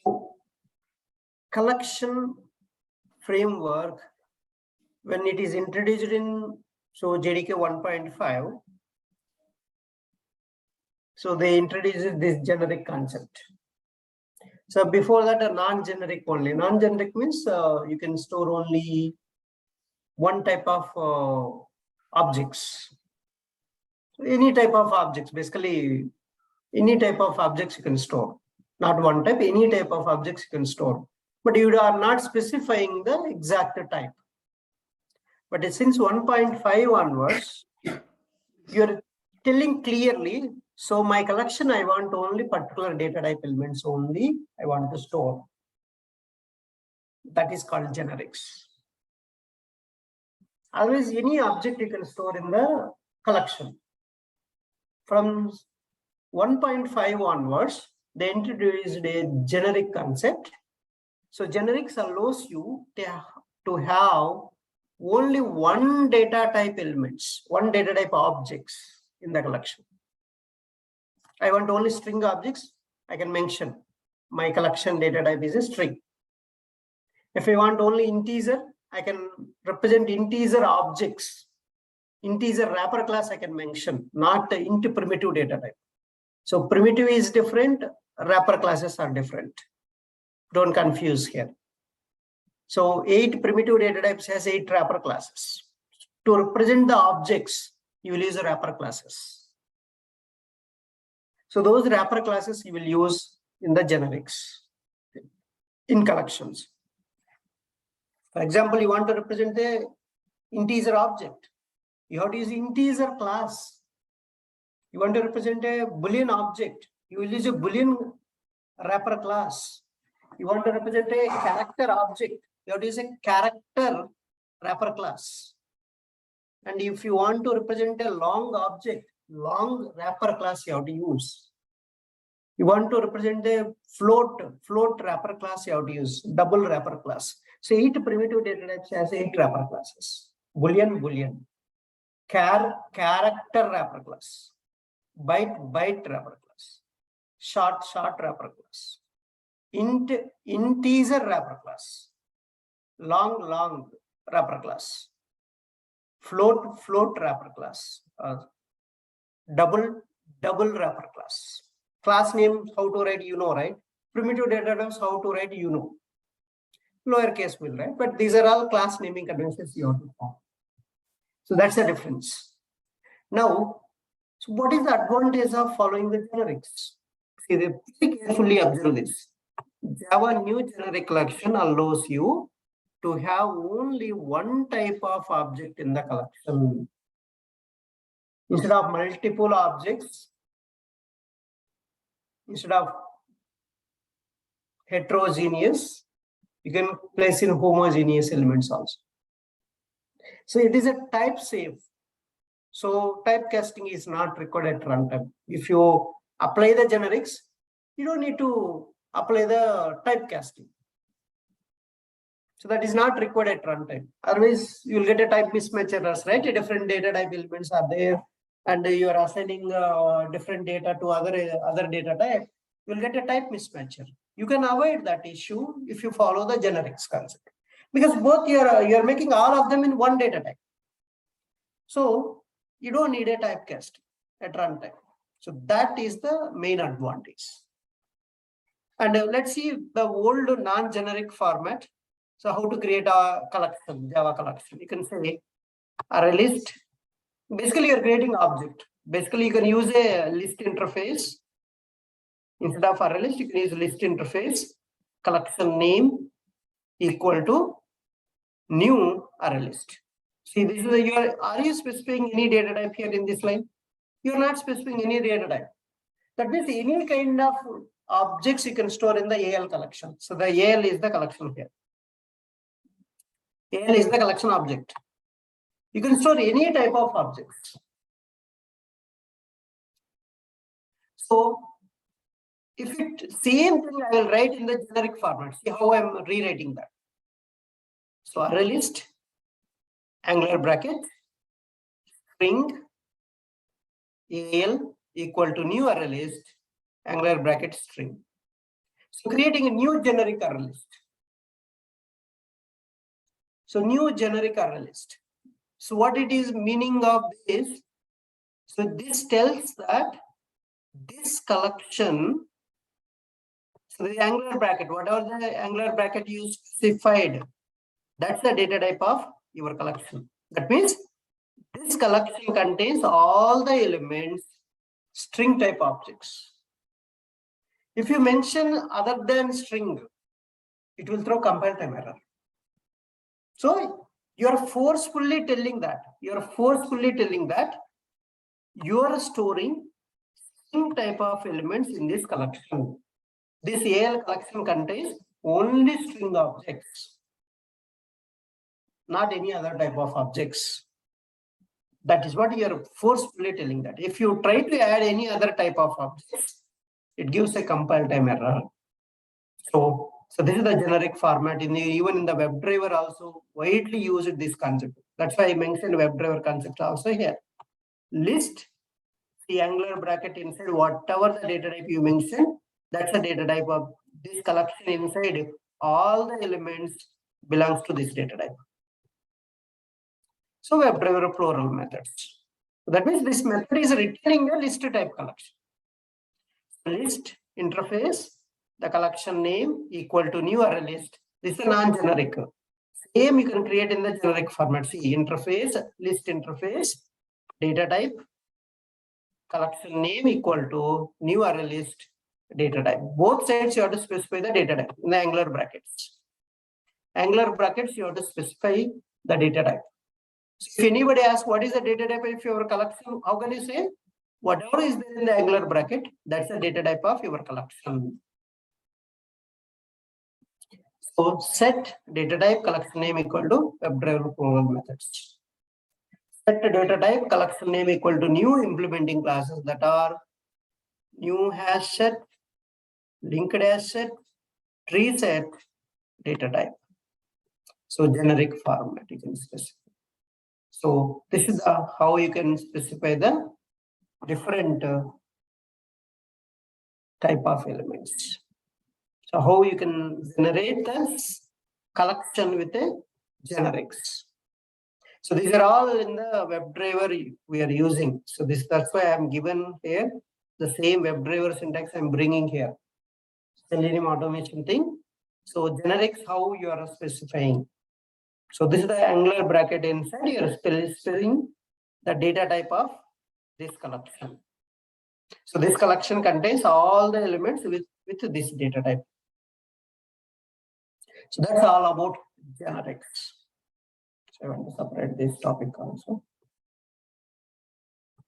So, collection framework, when it is introduced in JDK 1.5, so they introduced this generic concept. So before that, a non-generic only. Non-generic means you can store only one type of objects. So any type of objects, basically any type of objects you can store. Not one type, any type of objects you can store. But you are not specifying the exact type. But since 1.5 onwards, you're telling clearly, so my collection, I want only particular data type elements only I want to store. That is called generics. Always any object you can store in the collection. From 1.5 onwards, they introduced a generic concept. So generics allows you to have only one data type elements, one data type objects in the collection. I want only string objects, I can mention my collection data type is a string. If I want only integer, I can represent integer objects. Integer wrapper class I can mention, not int primitive data type. So primitive is different, wrapper classes are different. Don't confuse here. So 8 primitive data types has 8 wrapper classes. To represent the objects, you will use wrapper classes. So those wrapper classes you will use in the generics, in collections. For example, you want to represent the integer object. You have to use integer class. You want to represent a Boolean object. You will use a Boolean wrapper class. You want to represent a character object. You have to use a character wrapper class. And if you want to represent a long object, long wrapper class you have to use. You want to represent a float wrapper class you have to use, double wrapper class. So 8 primitive data types has 8 wrapper classes. Boolean, character wrapper class, byte wrapper class, short wrapper class, integer wrapper class, long wrapper class, float wrapper class, double wrapper class. Class name, how to write, you know, right? Primitive data types, how to write, you know. Lowercase will, right? But these are all class naming conventions you have to form. So that's the difference. Now, so what is the advantage of following the generics? See, they very carefully observe this. Java new generic collection allows you to have only one type of object in the collection. Instead of multiple objects, instead of heterogeneous, you can place in homogeneous elements also. So it is a type safe. So typecasting is not required at runtime. If you apply the generics, you don't need to apply the typecasting. So that is not required at runtime. Otherwise, you will get a type mismatch errors, right? Different data type elements are there, and you are assigning different data to other data type. You will get a type mismatch error. You can avoid that issue if you follow the generics concept, because both you are making all of them in one data type. So you don't need a typecast at runtime. So that is the main advantage. And let's see the old non-generic format. So how to create a collection, Java collection? You can say array list. Basically, you're creating object. Basically, you can use a list interface. Instead of array list, you can use list interface. Collection name equal to new array list. See, this is are you specifying any data type here in this line? You're not specifying any data type. That means any kind of objects you can store in the AL collection. So the AL is the collection here. AL is the collection object. You can store any type of objects. So if it same thing I will write in the generic format. See how I'm rewriting that. So array list, angular bracket, string, AL equal to new array list, angular bracket string. So creating a new generic array list. So new generic array list. So what it is meaning of this? So this tells that this collection, so the angular bracket, whatever the angular bracket you specified, that's the data type of your collection. That means this collection contains all the elements, string type objects. If you mention other than string, it will throw compile time error. So you are forcefully telling that you are storing string type of elements in this collection. This AL collection contains only string objects, not any other type of objects. That is what you are forcefully telling that. If you try to add any other type of objects, it gives a compile time error. So this is the generic format. Even in the WebDriver also widely used this concept. That's why I mentioned WebDriver concept also here. List the angular bracket inside whatever the data type you mentioned. That's the data type of this collection inside. All the elements belongs to this data type. So WebDriver plural methods. So that means this method is returning a list type collection. List interface, the collection name equal to new array list. This is a non-generic. Same you can create in the generic format. See, interface, list interface, data type, collection name equal to new array list, data type. Both sides you have to specify the data type in the angular brackets. Angular brackets you have to specify the data type. So if anybody asks what is the data type of your collection, how can you say? Whatever is there in the angular bracket, that's the data type of your collection. So set data type collection name equal to WebDriver plural methods. Set data type collection name equal to new implementing classes that are new hash set, linked hash set, tree set, data type. So generic format you can specify. So this is how you can specify the different type of elements. So how you can generate this collection with a generics. So these are all in the WebDriver we are using. So that's why I'm given here the same WebDriver syntax I'm bringing here. Selenium automation thing. So generics how you are specifying. So this is the angular bracket inside. You are specifying the data type of this collection. So this collection contains all the elements with this data type. So that's all about generics. So I want to separate this topic also.